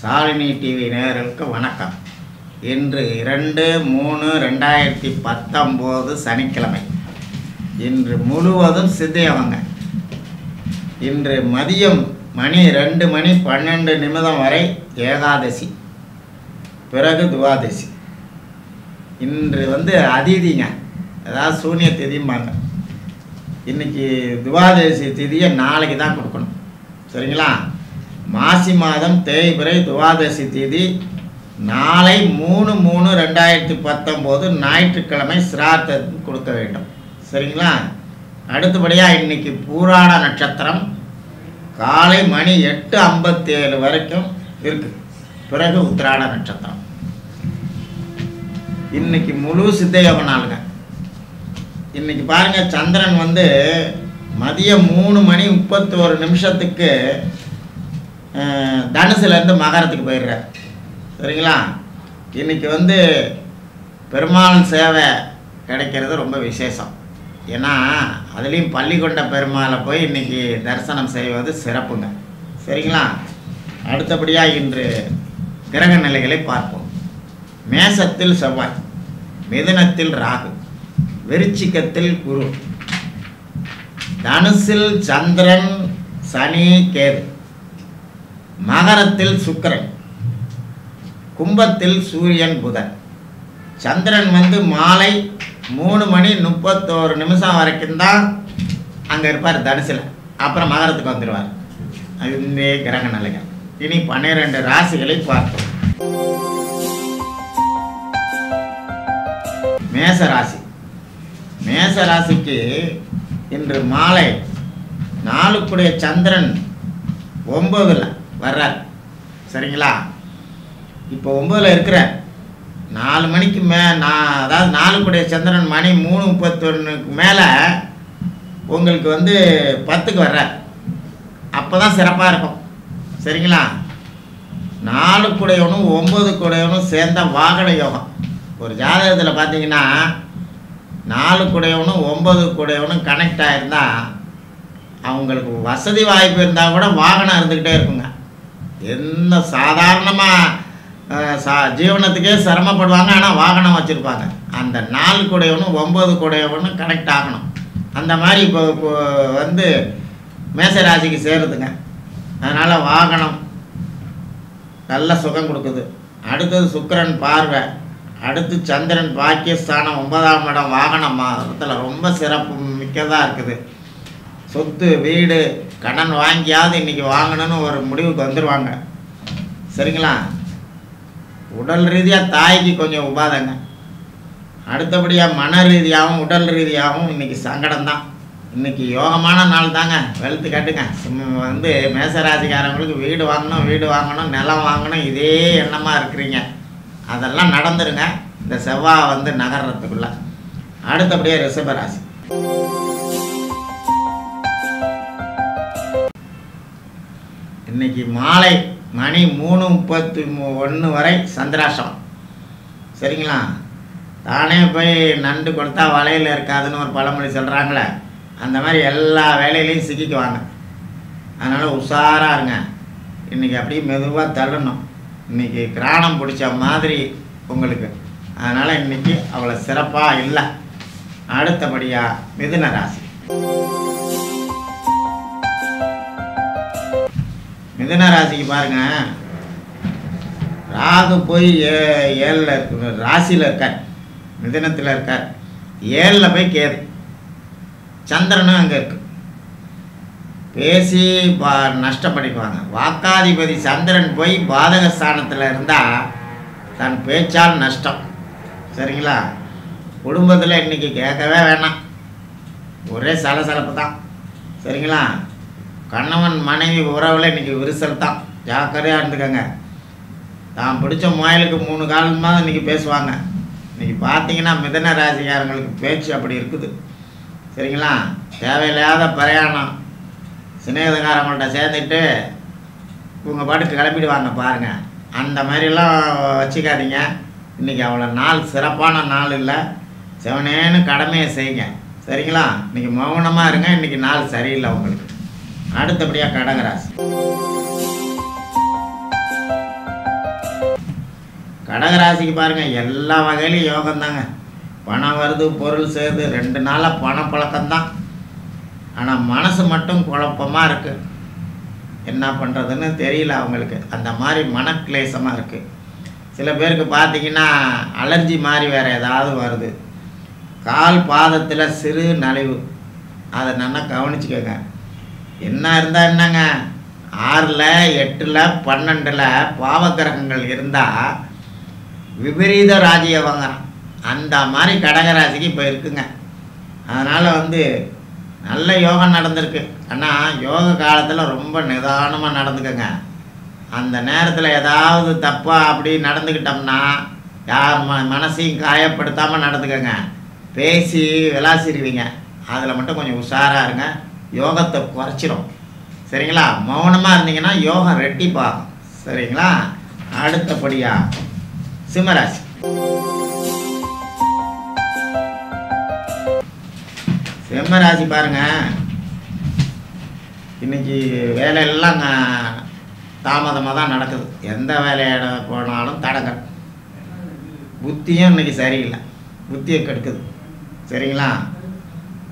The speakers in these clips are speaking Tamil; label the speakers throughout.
Speaker 1: சாலினி டிவி நேயர்களுக்கு வணக்கம். இன்று 2/3/2019 சனிக்கிழமை. இன்று முழுவதும் சித்தியவங்க. இன்று மதியம் மணி 2:12 வரை ஏகாதசி, பிறகு துவாதசி. இன்று அதிதிங்க, அதாவது சூன்ய திதிம்பாங்க. இன்றைக்கி துவாதசி திதியை நாளைக்கு தான் கொடுக்கணும், சரிங்களா? மாசி மாதம் தேய்பிறை துவாதசி திதி நாளை 3/3/2019 ஞாயிற்றுக்கிழமை சிரார்த்தம் கொடுக்க வேண்டும், சரிங்களா? அடுத்தபடியாக இன்றைக்கி பூராட நட்சத்திரம் காலை மணி 8:57 வரைக்கும் இருக்குது. பிறகு உத்திராட நட்சத்திரம். இன்றைக்கி முழு சித்தயோக நாளுங்க. இன்றைக்கி பாருங்கள், சந்திரன் மதியம் 3:31 தனுசுலேருந்து மகரத்துக்கு போயிடுறார், சரிங்களா? இன்றைக்கி பெருமாள் சேவை கிடைக்கிறது ரொம்ப விசேஷம். ஏன்னா அதுலேயும் பள்ளிக்கொண்ட பெருமாளை போய் இன்றைக்கி தரிசனம் செய்வது சிறப்புங்க, சரிங்களா? அடுத்தபடியாக இன்று கிரக நிலைகளை பார்ப்போம். மேசத்தில் செவ்வாய், மிதுனத்தில் ராகு, விருச்சிகத்தில் குரு, தனுசில் சந்திரன் சனி கேது, மகரத்தில் சுக்கிரன், கும்பத்தில் சூரியன் புதன். சந்திரன் மாலை 3:31 வரைக்கும் தான் அங்கே இருப்பார் தனுசில், அப்புறம் மகரத்துக்கு வந்துடுவார். இந்த கிரக நிலைகள். இனி 12 ராசிகளை பார்ப்போம். மேசராசி. மேசராசிக்கு இன்று மாலை 4 சந்திரன் 9 வர்றார், சரிங்களா? இப்போ 9 இருக்கிற 4 மணிக்கு அதாவது 4 சந்திரன் மணி 3:31 மேலே உங்களுக்கு 10க்கு வர்றார். அப்போ தான் சிறப்பாக இருக்கும், சரிங்களா? 4 9 சேர்ந்த வாகன யோகம். ஒரு ஜாதகத்தில் பார்த்தீங்கன்னா 4 9 கனெக்ட் ஆகிருந்தால் அவங்களுக்கு வசதி வாய்ப்பு இருந்தால் கூட வாகனம் இருந்துக்கிட்டே இருக்குங்க. எந்த சாதாரணமாக ஜீவனத்துக்கே சிரமப்படுவாங்க, ஆனால் வாகனம் வச்சுருப்பாங்க. அந்த 4 9 கனெக்ட் ஆகணும். அந்த மாதிரி இப்போ மேசராசிக்கு சேருதுங்க. அதனால் வாகனம் நல்ல சுகம் கொடுக்குது. அடுத்தது சுக்கிரன் பார்வை, அடுத்து சந்திரன் பாக்கியஸ்தானம் 9ஆம் இடம். வாகனம் மரத்தில் ரொம்ப சிறப்பு மிக்கதாக இருக்குது. சொத்து வீடு கடன் வாங்கியாவது இன்றைக்கி வாங்கணும்னு ஒரு முடிவுக்கு வந்துடுவாங்க, சரிங்களா? உடல் ரீதியாக தாய்க்கு கொஞ்சம் உபாதைங்க. அடுத்தபடியாக மன ரீதியாகவும் உடல் ரீதியாகவும் இன்றைக்கி சங்கடம் தான். இன்றைக்கி யோகமான நாள் தாங்க. வெளுத்து கட்டுங்க. மேசராசிக்காரங்களுக்கு வீடு வாங்கணும் நிலம் வாங்கணும் இதே எண்ணமாக இருக்கிறீங்க. அதெல்லாம் நடந்துருங்க இந்த செவ்வாய் நகர்றதுக்குள்ள. அடுத்தபடியாக ரிஷபராசி. இன்றைக்கி மாலை மணி 3:31 வரை சந்திராஷ்டமம், சரிங்களா? தானே போய் நண்டு கொடுத்தா வலையில் இருக்காதுன்னு ஒரு பழமொழி சொல்கிறாங்களே, அந்த மாதிரி எல்லா வேலையிலையும் சிக்கிக்குவாங்க. அதனால் உஷாராக இருங்க. இன்றைக்கி அப்படியே மெதுவாக தள்ளணும். இன்றைக்கி கிராணம் பிடிச்ச மாதிரி உங்களுக்கு. அதனால் இன்றைக்கி அவ்வளோ சிறப்பாக இல்லை. அடுத்தபடியாக மிதுன ராசி. மிதுன ராசிக்கு பாருங்கள், ராகு போய் 7ல் இருக்கு, ராசியில் இருக்கார், மிதுனத்தில் இருக்கார். 7ல் போய் கேது, சந்திரனும் அங்கே இருக்கு. பேசி நஷ்டப்படிக்குவாங்க. வாக்காதிபதி சந்திரன் போய் பாதகஸ்தானத்தில் இருந்தால் தன் பேச்சால் நஷ்டம், சரிங்களா? குடும்பத்தில் இன்றைக்கி கேட்கவே வேணாம், ஒரே சலசலப்பு தான், சரிங்களா? கணவன் மனைவி உறவில் இன்றைக்கி விரிசல் தான். ஜாக்கிரதையாக இருந்துக்கங்க. தான் பிடிச்ச முயலுக்கு 3 காலமாக இன்றைக்கி பேசுவாங்க. இன்றைக்கி பார்த்தீங்கன்னா மிதுன ராசிக்காரங்களுக்கு பேச்சு அப்படி இருக்குது, சரிங்களா? தேவையில்லாத பிரயாணம், சிநேகிதக்காரங்கள்ட்ட சேர்ந்துட்டு இவங்க பாட்டுக்கு கிளம்பிடுவாங்க பாருங்கள். அந்த மாதிரிலாம் வச்சுக்காதீங்க. இன்றைக்கி அவ்வளோ நாள் சிறப்பான நாள் இல்லை. செவனேன்னு கடமையை செய்யுங்க, சரிங்களா? இன்றைக்கி மௌனமாக இருங்க. இன்றைக்கி நாள் சரியில்லை உங்களுக்கு. அடுத்தபடியாக கடகராசி. கடகராசிக்கு பாருங்கள் எல்லா வகையிலும் யோகம்தாங்க. பணம் வருது, பொருள் சேருது, 2 நாளாக பணப்பழக்கம்தான். ஆனால் மனசு மட்டும் குழப்பமாக இருக்குது. என்ன பண்ணுறதுன்னு தெரியல அவங்களுக்கு. அந்த மாதிரி மனக்லேசமாக இருக்குது. சில பேருக்கு பார்த்திங்கன்னா அலர்ஜி மாதிரி வேறு ஏதாவது வருது. கால் பாதத்தில் சிறு நலிவு, அதை நல்லா கவனிச்சுக்கோங்க. என்ன இருந்தால் என்னங்க, 6ல் 8ல் 12ல் பாவக்கிரகங்கள் இருந்தால் விபரீத ராஜயோகங்க. அந்த மாதிரி கடகராசிக்கு இப்போ இருக்குங்க. அதனால் நல்ல யோகம் நடந்திருக்கு. ஆனால் யோக காலத்தில் ரொம்ப நிதானமாக நடந்துக்கங்க. அந்த நேரத்தில் ஏதாவது தப்பாக அப்படி நடந்துக்கிட்டோம்னா யார் மனசையும் காயப்படுத்தாமல் நடந்துக்கங்க. பேசி விளாசிடுவீங்க. அதில் மட்டும் கொஞ்சம் உஷாராக இருங்க. யோகத்தை குறைச்சிரும். சரிங்களா? மௌனமாக இருந்தீங்கன்னா யோகம் ரெட்டிப்பாகும். சரிங்களா? அடுத்தபடியாக சிம்மராசி. சிம்மராசி பாருங்கள், இன்றைக்கி வேலையெல்லாம் தாமதமாக தான் நடக்குது. எந்த வேலையிட போனாலும் தடங்கள். புத்தியும் இன்றைக்கி சரியில்லை, புத்தியை கெடுக்குது. சரிங்களா?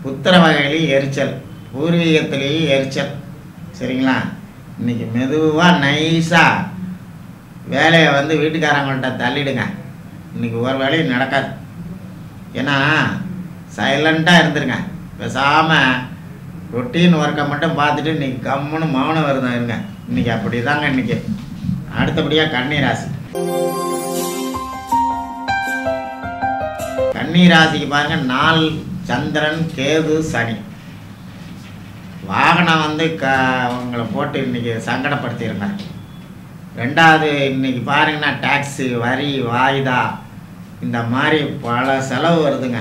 Speaker 1: புத்திர வகையிலையும் எரிச்சல், பூர்வீகத்திலேயும் எரிச்சல். சரிங்களா? இன்றைக்கி மெதுவாக நைஸாக வேலையை வீட்டுக்காரங்கள்ட்ட தள்ளிடுங்க. இன்றைக்கி ஒரு வேலையும் நடக்காது. ஏன்னா சைலண்ட்டாக இருந்துருங்க. பேசாமல் ரொட்டீன் ஒர்க்கை மட்டும் பார்த்துட்டு இன்றைக்கி கம்முன்னு மௌனம் வருதான் இருங்க. இன்றைக்கி அப்படி தாங்க இன்றைக்கி. அடுத்தபடியாக கன்னிராசி. கன்னிராசிக்கு பாருங்கள், நாள் சந்திரன், கேது, சனி. வாகனம் உங்களை போட்டு இன்றைக்கி சங்கடப்படுத்திடுங்க. 2வது இன்றைக்கி பாருங்கன்னா டாக்ஸு, வரி, வாய்தா, இந்த மாதிரி பல செலவு வருதுங்க.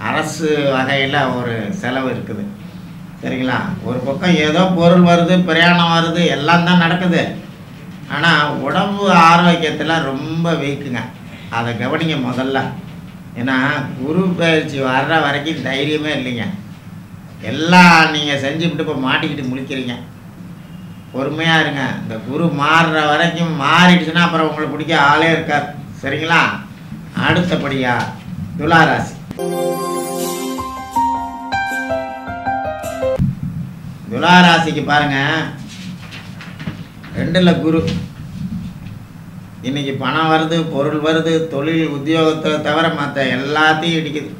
Speaker 1: அரசு வகையில் ஒரு செலவு இருக்குது. சரிங்களா? ஒரு பக்கம் ஏதோ பொருள் வருது, பிரயாணம் வருது, எல்லாம் தான் நடக்குது. ஆனால் உடம்பு ஆரோக்கியத்தில் ரொம்ப வீக்குங்க. அதை கவனிங்க முதல்ல. ஏன்னா குரு பயிற்சி வர்ற வரைக்கும் தைரியமே இல்லைங்க. எல்லாம் நீங்கள் செஞ்சுவிட்டு இப்போ மாட்டிக்கிட்டு முழிக்கிறீங்க. பொறுமையாக இருங்க. இந்த குரு மாறுற வரைக்கும் மாறிடுச்சுன்னா அப்புறம் உங்களை பிடிக்க ஆளே இருக்காது. சரிங்களா? அடுத்தபடியாக துளாராசி. துளாராசிக்கு பாருங்கள், 2ல் குரு. இன்றைக்கி பணம் வருது, பொருள் வருது, தொழில் உத்தியோகத்தை தவிர மற்ற எல்லாத்தையும் இடிக்குது.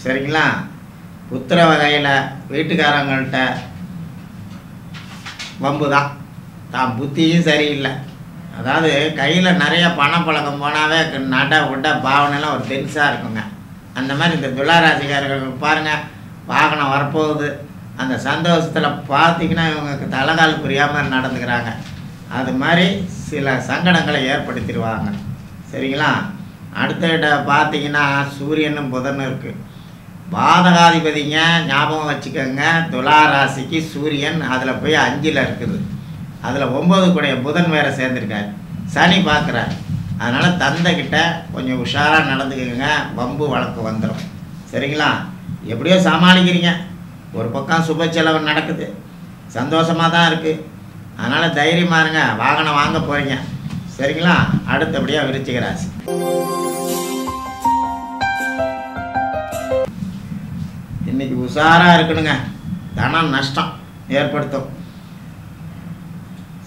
Speaker 1: சரிங்களா? புத்திர வகையில் வீட்டுக்காரங்கள்ட்ட வம்பு தான். தான் புத்தியும் சரியில்லை. அதாவது கையில் நிறைய பணப்பழக்கம் போனாவே நட உட பாவனைலாம் ஒரு டென்ஸாக இருக்குங்க. அந்த மாதிரி இந்த துளாராசிக்காரர்களுக்கு பாருங்கள், வாகனம் வரப்போகுது. அந்த சந்தோஷத்தில் பார்த்திங்கன்னா இவங்க தலைகால் புரியாமல் நடந்துக்கிறாங்க. அது மாதிரி சில சங்கடங்களை ஏற்படுத்திடுவாங்க. சரிங்களா? அடுத்த பார்த்திங்கன்னா சூரியனும் புதனும் இருக்குது. பாதகாதிபதிங்க, ஞாபகம் வச்சுக்கோங்க. துளாராசிக்கு சூரியன் அதில் போய் 5ல் இருக்குது. அதில் 9 கூடைய புதன் வேறு சேர்ந்துருக்காரு. சனி பார்க்குறாரு. அதனால் தந்தைக்கிட்ட கொஞ்சம் உஷாராக நடந்துக்கோங்க. வம்பு வழக்கு வந்துடும். சரிங்களா? எப்படியோ சமாளிக்கிறீங்க. ஒரு பக்கம் சுப செலவு நடக்குது, சந்தோஷமாக தான் இருக்குது. அதனால் தைரியமாக இருங்க. வாகனம் வாங்க போகிறீங்க. சரிங்களா? அடுத்தபடியாக விருச்சிக ராசி. இன்றைக்கி உஷாராக இருக்கணுங்க. தனம் நஷ்டம் ஏற்படுத்தும்.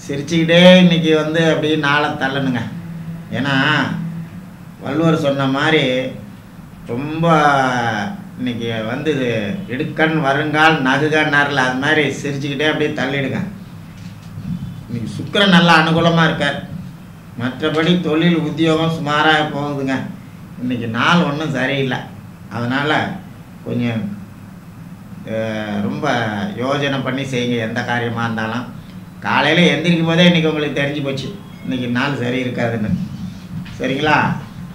Speaker 1: சிரிச்சுக்கிட்டே இன்றைக்கி அப்படியே நாளை தள்ளணுங்க. ஏன்னா வள்ளுவர் சொன்ன மாதிரி ரொம்ப இன்றைக்கி இடுக்கண் வருங்கால் நகுகன்னார்ல, அது மாதிரி சிரிச்சுக்கிட்டே அப்படியே தள்ளிடுங்க. இன்றைக்கி சுக்கிரன் நல்லா அனுகூலமாக இருக்கார். மற்றபடி தொழில் உத்தியோகம் சுமாராக போகுதுங்க. இன்றைக்கி நாள் ஒன்றும் சரியில்லை. அதனால் கொஞ்சம் ரொம்ப யோஜனை பண்ணி செய்யுங்க. எந்த காரியமாக இருந்தாலும் காலையில் எந்திரிக்கும் போதே இன்றைக்கி உங்களுக்கு தெரிஞ்சு போச்சு இன்றைக்கி நாள் சரி இருக்காதுன்னு. சரிங்களா?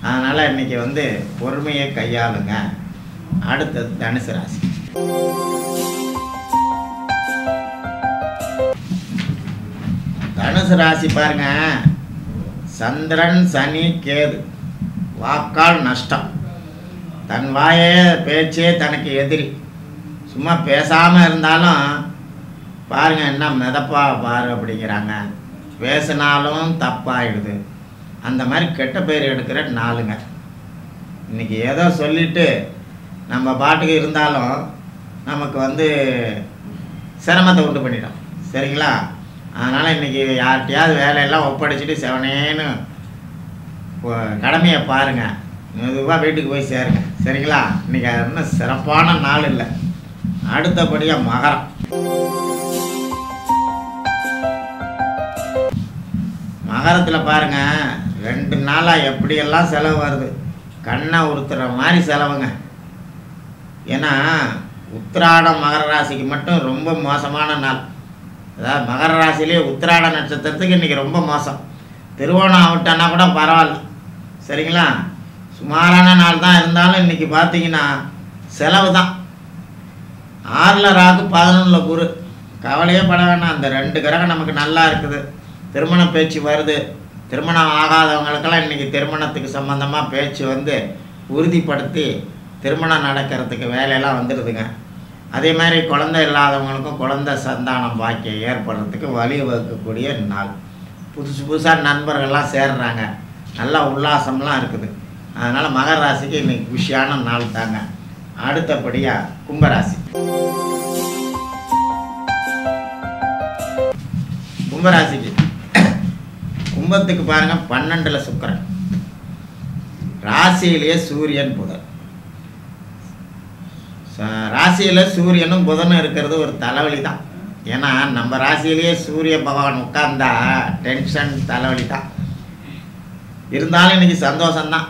Speaker 1: அதனால் இன்றைக்கி பொறுமையை கையாளுங்க. அடுத்தது தனுசு ராசி. தனுசு ராசி பாருங்க, சந்திரன், சனி, கேது. வாக்கால் நஷ்டம். தன் வாயே பேச்சே தனக்கு எதிரி. சும்மா பேசாமல் இருந்தாலும் பாருங்கள் என்ன மிதப்பா பாரு அப்படிங்கிறாங்க. பேசினாலும் தப்பாயிடுது. அந்த மாதிரி கெட்ட பேர் எடுக்கிற நாளுங்க. இன்றைக்கி ஏதோ சொல்லிவிட்டு நம்ம பாட்டுக்கு இருந்தாலும் நமக்கு சிரமத்தை உண்டு பண்ணிட்டோம். சரிங்களா? அதனால் இன்றைக்கி யார்கிட்டையாவது வேலையெல்லாம் ஒப்படைச்சிட்டு செவனேன்னு கடமையை பாருங்கள். மெதுவாக வீட்டுக்கு போய் சேருங்க. சரிங்களா? இன்றைக்கி அது இன்னும் சிறப்பான நாள் இல்லை. அடுத்தபடியாக மகரம். மகரத்தில் பாருங்கள், 2 நாளாக எப்படியெல்லாம் செலவு வருது. கண்ணை உறுத்துற மாதிரி செலவுங்க. ஏன்னா உத்திராடம் மகர ராசிக்கு மட்டும் ரொம்ப மோசமான நாள். அதாவது மகர ராசியிலே உத்திராட நட்சத்திரத்துக்கு இன்றைக்கி ரொம்ப மோசம். திருவோணம் ஆகட்டான்னா கூட பரவாயில்ல. சரிங்களா? சுமாரான நாள் தான் இருந்தாலும் இன்றைக்கி பார்த்தீங்கன்னா செலவு தான். 6ல் ராகு 11ல் குரு. கவலையே பட வேணாம். அந்த 2 கிரகம் நமக்கு நல்லா இருக்குது. திருமண பேச்சு வருது. திருமணம் ஆகாதவங்களுக்கெல்லாம் இன்றைக்கி திருமணத்துக்கு சம்மந்தமாக பேச்சு உறுதிப்படுத்தி திருமணம் நடக்கிறதுக்கு வேலையெல்லாம் வந்துடுதுங்க. அதே மாதிரி குழந்தை இல்லாதவங்களுக்கும் குழந்தை சந்தானம் பாக்கியம் ஏற்படுறதுக்கு வழிவகுக்கக்கூடிய நாள். புதுசாக நண்பர்கள்லாம் சேர்றாங்க. நல்லா உல்லாசம்லாம் இருக்குது. அதனால் மகர ராசிக்கு இன்றைக்கி குஷியான நாள் தாங்க. அடுத்தபடியாக கும்பராசி. கும்பராசிக்கு கும்பத்துக்கு பாருங்கள், 12ல் சுக்கிரன், ராசியிலேயே சூரியன் புதன். ராசியில் சூரியனும் புதனும் இருக்கிறது ஒரு தலைவலி தான். ஏன்னா நம்ம ராசியிலேயே சூரிய பகவான் உட்கார்ந்தா டென்ஷன் தலைவலி தான். இருந்தாலும் இன்றைக்கி சந்தோஷம்தான்.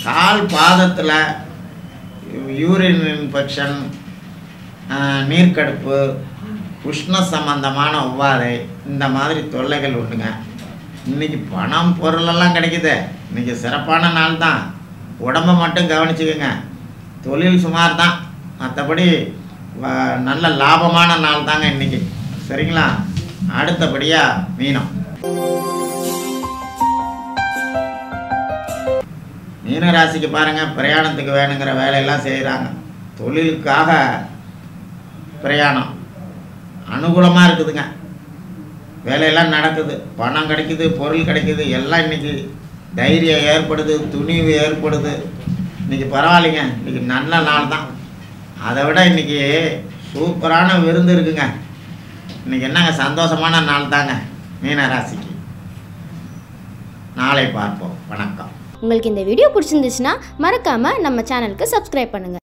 Speaker 1: கால் பாதத்தில் யூரின் இன்ஃபெக்ஷன், நீர்க்கடுப்பு, உஷ்ண சம்பந்தமான உபாதை, இந்த மாதிரி தொல்லைகள் உண்டுங்க. இன்றைக்கி பணம் பொருளெல்லாம் கிடைக்குது. இன்றைக்கி சிறப்பான நாள் தான். உடம்பை மட்டும் கவனிச்சுக்கோங்க. தொழில் சுமார் தான், மற்றபடி நல்ல லாபமான நாள் தாங்க இன்றைக்கி. சரிங்களா? அடுத்தபடியாக மீனம். மீன ராசிக்கு பாருங்கள், பிரயாணத்துக்கு வேணுங்கிற வேலையெல்லாம் செய்கிறாங்க. தொழிலுக்காக பிரயாணம் அனுகூலமாக இருக்குதுங்க. வேலையெல்லாம் நடக்குது, பணம் கிடைக்குது, பொருள் கிடைக்குது, எல்லாம் இன்றைக்கி தைரியம் ஏற்படுது, துணிவு ஏற்படுது. இன்றைக்கி பரவாயில்லைங்க. இன்றைக்கி நல்ல நாள் தான். அதை விட இன்றைக்கி சூப்பரான விருந்து இருக்குங்க. இன்றைக்கி என்னங்க சந்தோஷமான நாள் தாங்க மீன ராசிக்கு. நாளை பார்ப்போம். வணக்கம்.
Speaker 2: உங்களுக்கு இந்த வீடியோ பிடிச்சிருந்துச்சுன்னா மறக்காமல் நம்ம சேனலுக்கு சப்ஸ்கிரைப் பண்ணுங்கள்.